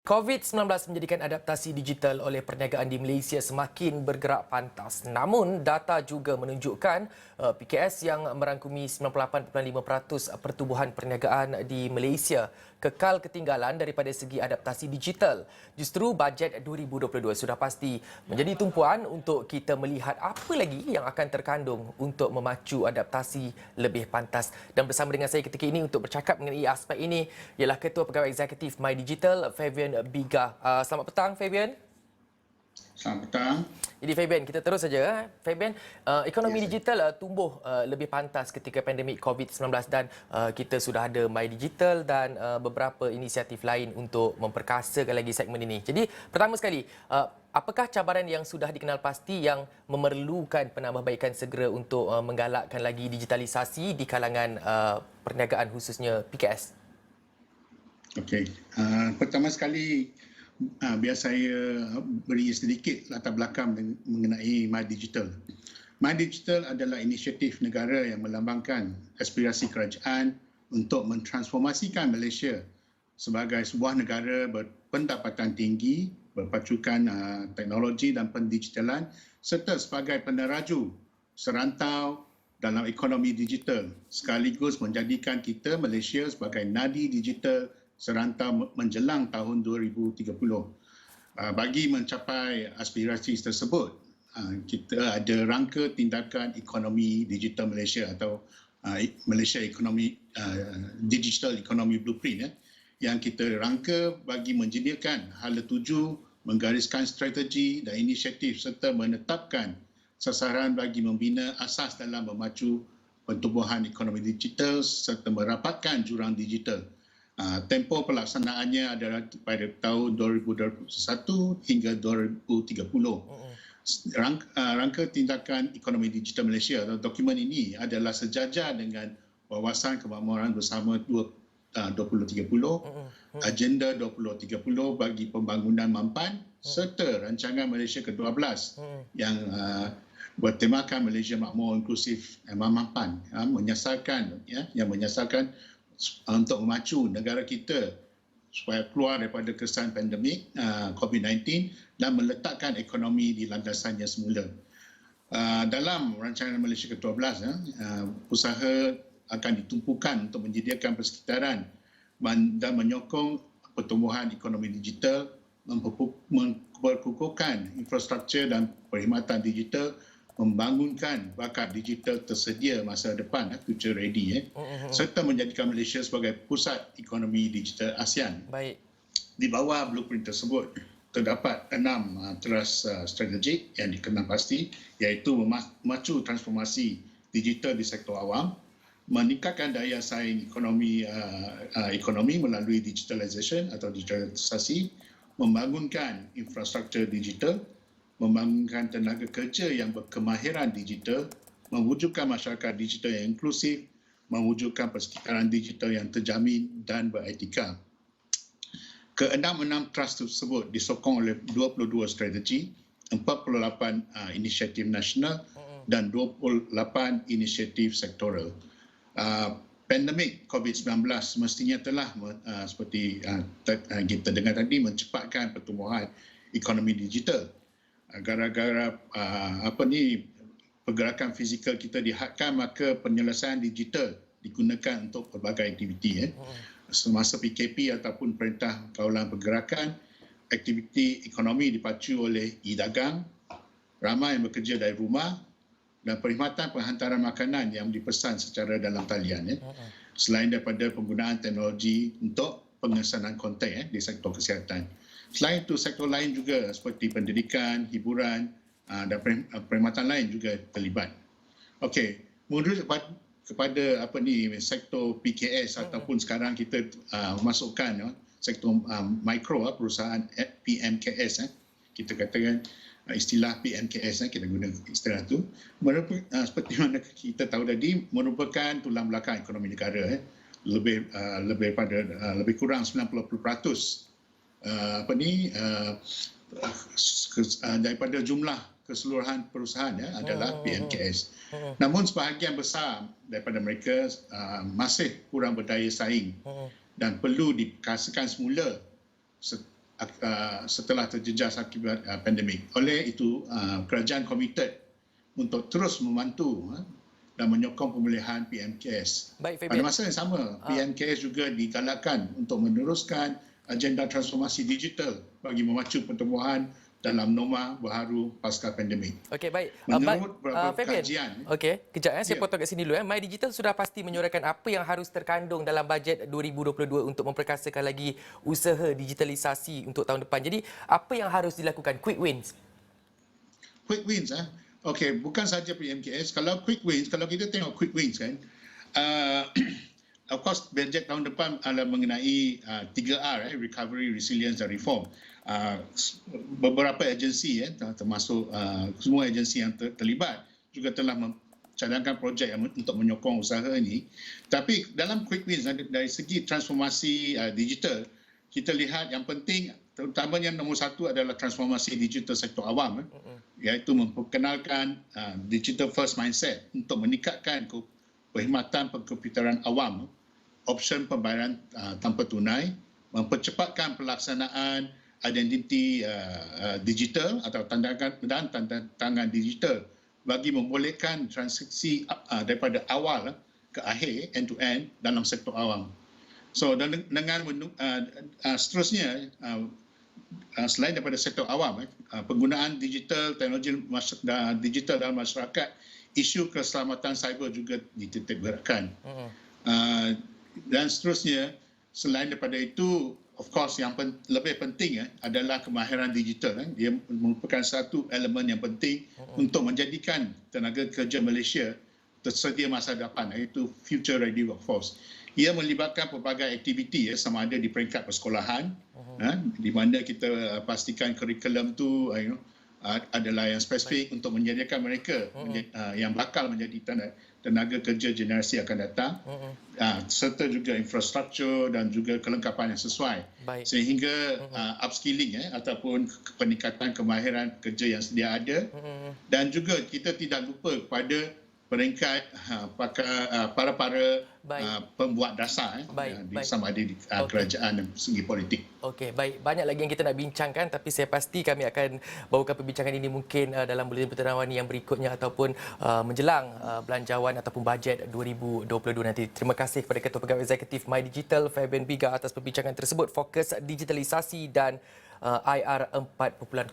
COVID-19 menjadikan adaptasi digital oleh perniagaan di Malaysia semakin bergerak pantas. Namun, data juga menunjukkan PKS yang merangkumi 98.5% pertumbuhan perniagaan di Malaysia kekal ketinggalan daripada segi adaptasi digital. Justru bajet 2022 sudah pasti menjadi tumpuan untuk kita melihat apa lagi yang akan terkandung untuk memacu adaptasi lebih pantas. Dan bersama dengan saya ketika ini untuk bercakap mengenai aspek ini ialah Ketua Pegawai Eksekutif My Digital, Fabian Biga. Selamat petang, Fabian. Selamat petang. Jadi Fabian, kita terus saja. Fabian, ekonomi digital tumbuh lebih pantas ketika pandemik COVID-19 dan kita sudah ada My Digital dan beberapa inisiatif lain untuk memperkasakan lagi segmen ini. Jadi pertama sekali, apakah cabaran yang sudah dikenal pasti yang memerlukan penambahbaikan segera untuk menggalakkan lagi digitalisasi di kalangan perniagaan khususnya PKS? Okey. Pertama sekali, biar saya beri sedikit latar belakang mengenai My Digital. My Digital adalah inisiatif negara yang melambangkan aspirasi kerajaan untuk mentransformasikan Malaysia sebagai sebuah negara berpendapatan tinggi, berpacukan teknologi dan pendigitalan serta sebagai peneraju serantau dalam ekonomi digital sekaligus menjadikan kita Malaysia sebagai nadi digital serantau menjelang tahun 2030. Bagi mencapai aspirasi tersebut, kita ada rangka tindakan ekonomi digital Malaysia atau Malaysia Economy Digital Economy Blueprint yang kita rangka bagi menyediakan hala tuju, menggariskan strategi dan inisiatif serta menetapkan sasaran bagi membina asas dalam memacu pertumbuhan ekonomi digital serta merapatkan jurang digital. Tempoh pelaksanaannya adalah pada tahun 2021 hingga 2030. Rangka tindakan ekonomi digital Malaysia atau dokumen ini adalah sejajar dengan wawasan kemakmuran bersama 2030, agenda 2030 bagi pembangunan mampan serta rancangan Malaysia ke-12 yang bertemakan Malaysia Makmur Inklusif Mampan menyasarkan untuk memacu negara kita supaya keluar daripada kesan pandemik COVID-19 dan meletakkan ekonomi di landasannya semula. Dalam rancangan Malaysia ke-12, usaha akan ditumpukan untuk menyediakan persekitaran dan menyokong pertumbuhan ekonomi digital, memperkukuhkan infrastruktur dan perkhidmatan digital, membangunkan bakat digital tersedia masa depan, future ready, serta menjadikan Malaysia sebagai pusat ekonomi digital ASEAN. Baik. Di bawah blueprint tersebut, terdapat 6 teras strategik yang dikenal pasti, iaitu memacu transformasi digital di sektor awam, meningkatkan daya saing ekonomi melalui digitalisation atau digitalisasi, membangunkan infrastruktur digital, membangunkan tenaga kerja yang berkemahiran digital, mewujudkan masyarakat digital yang inklusif, mewujudkan persekitaran digital yang terjamin dan beretika. Ke-6 trust tersebut disokong oleh 22 strategi, 48 inisiatif nasional dan 28 inisiatif sektoral. Pandemik COVID-19 semestinya telah seperti kita dengar tadi mencepatkan pertumbuhan ekonomi digital. Gara-gara pergerakan fizikal kita dihadkan, maka penyelesaian digital digunakan untuk pelbagai aktiviti. Semasa PKP ataupun Perintah Kawalan Pergerakan, aktiviti ekonomi dipacu oleh e-dagang, ramai yang bekerja dari rumah dan perkhidmatan penghantaran makanan yang dipesan secara dalam talian. Selain daripada penggunaan teknologi untuk pengesanan konten di sektor kesihatan. Selain itu, sektor lain juga seperti pendidikan, hiburan dan perkhidmatan lain juga terlibat. Okey, menurut kepada sektor PKS ataupun sekarang kita masukkan sektor mikro, perusahaan PMKS, kita katakan istilah PMKS, kita guna istilah itu, seperti mana kita tahu tadi, merupakan tulang belakang ekonomi negara. Lebih kurang 90% daripada jumlah keseluruhan perusahaan adalah PMKS. Namun sebahagian besar daripada mereka masih kurang berdaya saing dan perlu dikasakan semula setelah terjejas akibat pandemik. Oleh itu, kerajaan komited untuk terus membantu dan menyokong pemulihan PMKS. Baik, Pada Fabian. masa yang sama, PMKS juga digalakkan untuk meneruskan agenda transformasi digital bagi memacu pertumbuhan dalam norma baharu pasca pandemik. Okey, baik. Menurut beberapa Fabian. kajian, Okey, kejap saya Ya. potong kat sini dulu. My Digital sudah pasti menyuarakan apa yang harus terkandung dalam bajet 2022 untuk memperkasakan lagi usaha digitalisasi untuk tahun depan. Jadi, apa yang harus dilakukan? Quick wins. quick wins okey, bukan saja PMKS. Kalau quick wins, kalau kita tengok quick wins kan, of course bajet tahun depan adalah mengenai 3R, recovery, resilience dan reform. Beberapa agensi termasuk semua agensi yang terlibat juga telah cadangkan projek untuk menyokong usaha ini. Tapi dalam quick wins dari segi transformasi digital, kita lihat yang penting terutamanya nombor satu adalah transformasi digital sektor awam, iaitu memperkenalkan digital first mindset untuk meningkatkan perkhidmatan pengkomputeran awam, option pembayaran tanpa tunai, mempercepatkan pelaksanaan identiti digital atau tanda tangan digital bagi membolehkan transaksi daripada awal ke akhir end to end dalam sektor awam. So dengan seterusnya selain daripada sektor awam, penggunaan digital, teknologi digital dalam masyarakat, isu keselamatan cyber juga dititik beratkan. Dan seterusnya, selain daripada itu, of course yang lebih penting adalah kemahiran digital. Dia merupakan satu elemen yang penting untuk menjadikan tenaga kerja Malaysia tersedia masa depan, iaitu future ready workforce. Ia melibatkan pelbagai aktiviti sama ada di peringkat persekolahan, di mana kita pastikan kurikulum tu adalah yang spesifik untuk menyediakan mereka yang bakal menjadi tenaga kerja generasi akan datang, serta juga infrastruktur dan juga kelengkapan yang sesuai. Baik. Sehingga upskilling ataupun peningkatan kemahiran kerja yang sedia ada, dan juga kita tidak lupa kepada peringkat para pembuat dasar sama ada di kerajaan dan segi politik. Okey, baik. Banyak lagi yang kita nak bincangkan, tapi saya pasti kami akan bawakan perbincangan ini mungkin dalam Buletin Perdana Wanita yang berikutnya ataupun menjelang belanjawan ataupun bajet 2022 nanti. Terima kasih kepada Ketua Pegawai Eksekutif My Digital, Fabian Biga atas perbincangan tersebut, fokus digitalisasi dan IR 4.0.